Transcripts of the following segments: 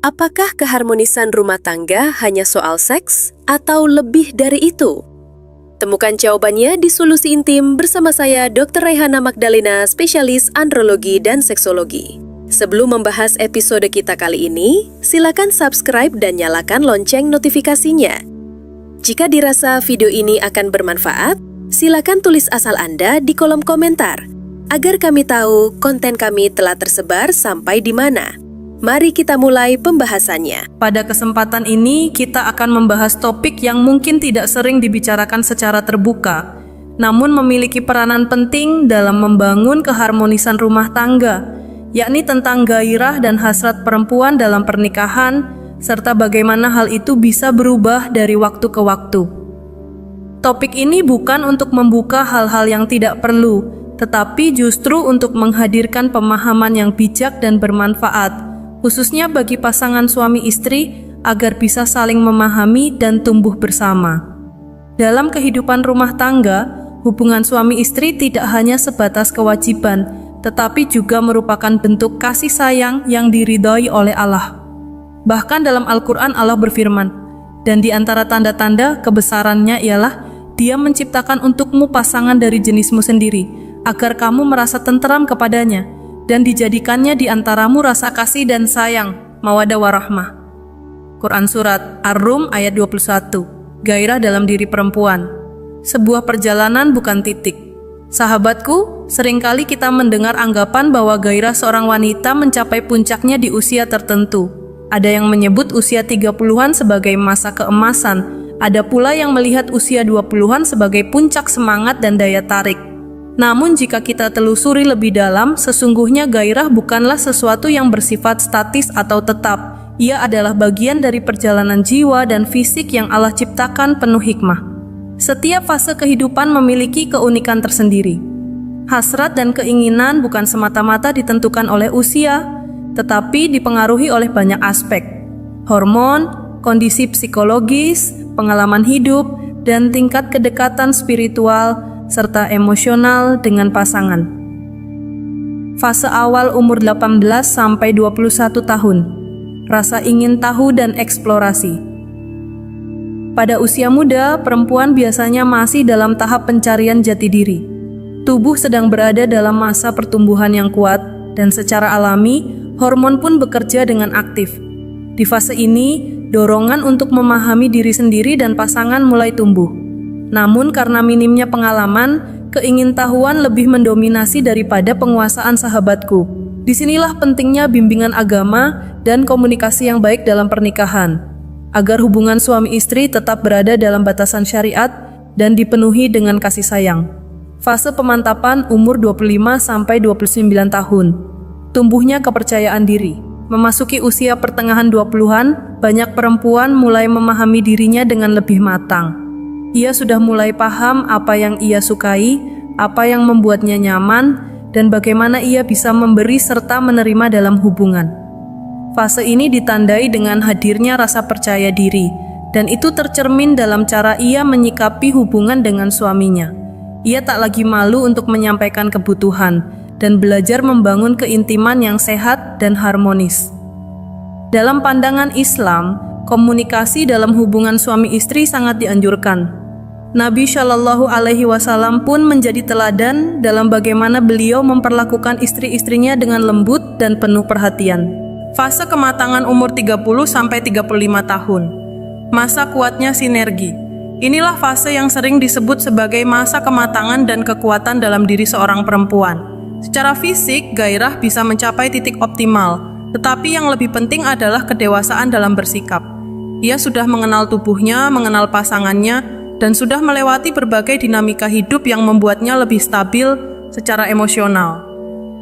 Apakah keharmonisan rumah tangga hanya soal seks atau lebih dari itu? Temukan jawabannya di Solusi Intim bersama saya Dr. Raihana Magdalena, spesialis andrologi dan seksologi. Sebelum membahas episode kita kali ini, silakan subscribe dan nyalakan lonceng notifikasinya. Jika dirasa video ini akan bermanfaat, silakan tulis asal Anda di kolom komentar, agar kami tahu konten kami telah tersebar sampai di mana. Mari kita mulai pembahasannya. Pada kesempatan ini, kita akan membahas topik yang mungkin tidak sering dibicarakan secara terbuka, namun memiliki peranan penting dalam membangun keharmonisan rumah tangga, yakni tentang gairah dan hasrat perempuan dalam pernikahan, serta bagaimana hal itu bisa berubah dari waktu ke waktu. Topik ini bukan untuk membuka hal-hal yang tidak perlu, tetapi justru untuk menghadirkan pemahaman yang bijak dan bermanfaat, khususnya bagi pasangan suami istri agar bisa saling memahami dan tumbuh bersama. Dalam kehidupan rumah tangga, hubungan suami istri tidak hanya sebatas kewajiban, tetapi juga merupakan bentuk kasih sayang yang diridhoi oleh Allah. Bahkan dalam Al-Quran Allah berfirman, dan di antara tanda-tanda kebesarannya ialah Dia menciptakan untukmu pasangan dari jenismu sendiri, agar kamu merasa tenteram kepadanya, dan dijadikannya di antaramu rasa kasih dan sayang, mawaddah warahmah. Quran Surat Ar-Rum ayat 21. Gairah dalam diri perempuan. Sebuah perjalanan bukan titik. Sahabatku, seringkali kita mendengar anggapan bahwa gairah seorang wanita mencapai puncaknya di usia tertentu. Ada yang menyebut usia 30-an sebagai masa keemasan. Ada pula yang melihat usia 20-an sebagai puncak semangat dan daya tarik. Namun jika kita telusuri lebih dalam, sesungguhnya gairah bukanlah sesuatu yang bersifat statis atau tetap. Ia adalah bagian dari perjalanan jiwa dan fisik yang Allah ciptakan penuh hikmah. Setiap fase kehidupan memiliki keunikan tersendiri. Hasrat dan keinginan bukan semata-mata ditentukan oleh usia, tetapi dipengaruhi oleh banyak aspek. Hormon, kondisi psikologis, pengalaman hidup, dan tingkat kedekatan spiritual serta emosional dengan pasangan. Fase awal umur 18 sampai 21 tahun. Rasa ingin tahu dan eksplorasi. Pada usia muda, perempuan biasanya masih dalam tahap pencarian jati diri. Tubuh sedang berada dalam masa pertumbuhan yang kuat dan secara alami, hormon pun bekerja dengan aktif. Di fase ini, dorongan untuk memahami diri sendiri dan pasangan mulai tumbuh. Namun karena minimnya pengalaman, keingintahuan lebih mendominasi daripada penguasaan sahabatku. Disinilah pentingnya bimbingan agama dan komunikasi yang baik dalam pernikahan, agar hubungan suami istri tetap berada dalam batasan syariat dan dipenuhi dengan kasih sayang. Fase pemantapan umur 25 sampai 29 tahun. Tumbuhnya kepercayaan diri. Memasuki usia pertengahan 20-an, banyak perempuan mulai memahami dirinya dengan lebih matang. Ia sudah mulai paham apa yang ia sukai, apa yang membuatnya nyaman, dan bagaimana ia bisa memberi serta menerima dalam hubungan. Fase ini ditandai dengan hadirnya rasa percaya diri, dan itu tercermin dalam cara ia menyikapi hubungan dengan suaminya. Ia tak lagi malu untuk menyampaikan kebutuhan, dan belajar membangun keintiman yang sehat dan harmonis. Dalam pandangan Islam, komunikasi dalam hubungan suami istri sangat dianjurkan. Nabi Shallallahu Alaihi Wasallam pun menjadi teladan dalam bagaimana beliau memperlakukan istri-istrinya dengan lembut dan penuh perhatian. Fase kematangan umur 30 sampai 35 tahun. Masa kuatnya sinergi. Inilah fase yang sering disebut sebagai masa kematangan dan kekuatan dalam diri seorang perempuan. Secara fisik, gairah bisa mencapai titik optimal, tetapi yang lebih penting adalah kedewasaan dalam bersikap. Ia sudah mengenal tubuhnya, mengenal pasangannya, dan sudah melewati berbagai dinamika hidup yang membuatnya lebih stabil secara emosional.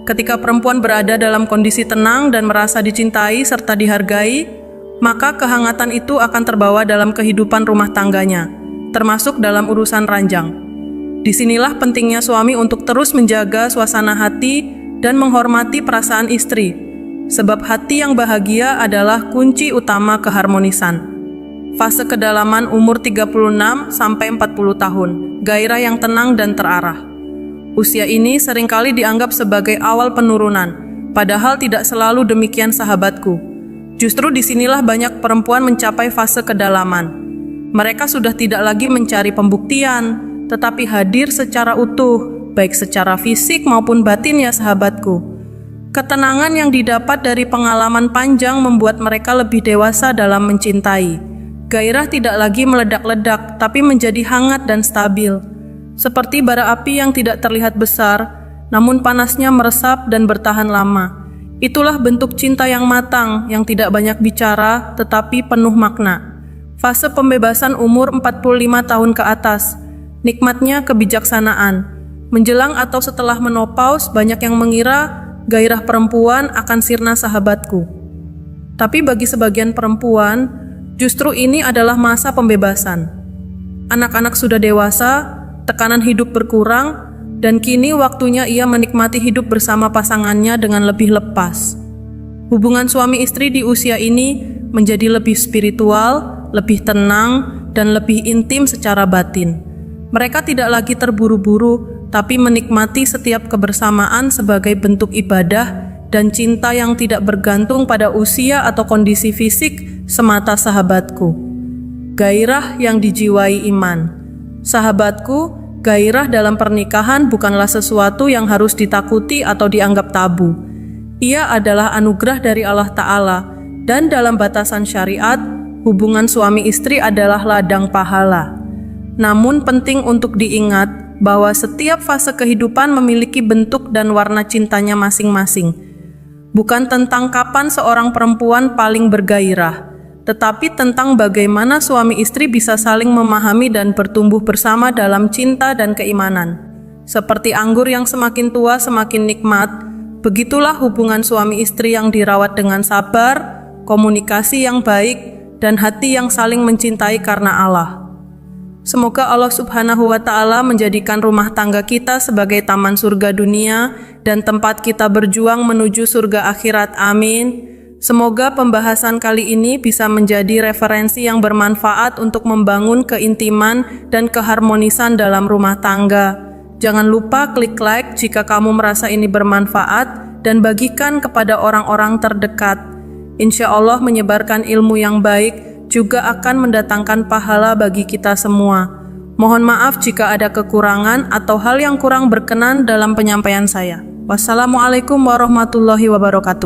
Ketika perempuan berada dalam kondisi tenang dan merasa dicintai serta dihargai, maka kehangatan itu akan terbawa dalam kehidupan rumah tangganya, termasuk dalam urusan ranjang. Disinilah pentingnya suami untuk terus menjaga suasana hati dan menghormati perasaan istri, sebab hati yang bahagia adalah kunci utama keharmonisan. Fase kedalaman umur 36 sampai 40 tahun, gairah yang tenang dan terarah. Usia ini seringkali dianggap sebagai awal penurunan, padahal tidak selalu demikian sahabatku. Justru disinilah banyak perempuan mencapai fase kedalaman. Mereka sudah tidak lagi mencari pembuktian, tetapi hadir secara utuh, baik secara fisik maupun batin ya sahabatku. Ketenangan yang didapat dari pengalaman panjang membuat mereka lebih dewasa dalam mencintai. Gairah tidak lagi meledak-ledak, tapi menjadi hangat dan stabil. Seperti bara api yang tidak terlihat besar, namun panasnya meresap dan bertahan lama. Itulah bentuk cinta yang matang, yang tidak banyak bicara, tetapi penuh makna. Fase pembebasan umur 45 tahun ke atas. Nikmatnya kebijaksanaan. Menjelang atau setelah menopause, banyak yang mengira gairah perempuan akan sirna sahabatku. Tapi bagi sebagian perempuan, justru ini adalah masa pembebasan. Anak-anak sudah dewasa, tekanan hidup berkurang, dan kini waktunya ia menikmati hidup bersama pasangannya dengan lebih lepas. Hubungan suami istri di usia ini menjadi lebih spiritual, lebih tenang, dan lebih intim secara batin. Mereka tidak lagi terburu-buru, tapi menikmati setiap kebersamaan sebagai bentuk ibadah dan cinta yang tidak bergantung pada usia atau kondisi fisik semata sahabatku. Gairah yang dijiwai iman. Sahabatku, gairah dalam pernikahan bukanlah sesuatu yang harus ditakuti atau dianggap tabu. Ia adalah anugerah dari Allah Ta'ala, dan dalam batasan syariat, hubungan suami istri adalah ladang pahala. Namun penting untuk diingat bahwa setiap fase kehidupan memiliki bentuk dan warna cintanya masing-masing. Bukan tentang kapan seorang perempuan paling bergairah, tetapi tentang bagaimana suami istri bisa saling memahami dan bertumbuh bersama dalam cinta dan keimanan. Seperti anggur yang semakin tua semakin nikmat, begitulah hubungan suami istri yang dirawat dengan sabar, komunikasi yang baik, dan hati yang saling mencintai karena Allah. Semoga Allah Subhanahu wa Ta'ala menjadikan rumah tangga kita sebagai taman surga dunia dan tempat kita berjuang menuju surga akhirat. Amin. Semoga pembahasan kali ini bisa menjadi referensi yang bermanfaat untuk membangun keintiman dan keharmonisan dalam rumah tangga. Jangan lupa klik like jika kamu merasa ini bermanfaat dan bagikan kepada orang-orang terdekat. Insya Allah menyebarkan ilmu yang baik juga akan mendatangkan pahala bagi kita semua. Mohon maaf jika ada kekurangan atau hal yang kurang berkenan dalam penyampaian saya. Wassalamualaikum warahmatullahi wabarakatuh.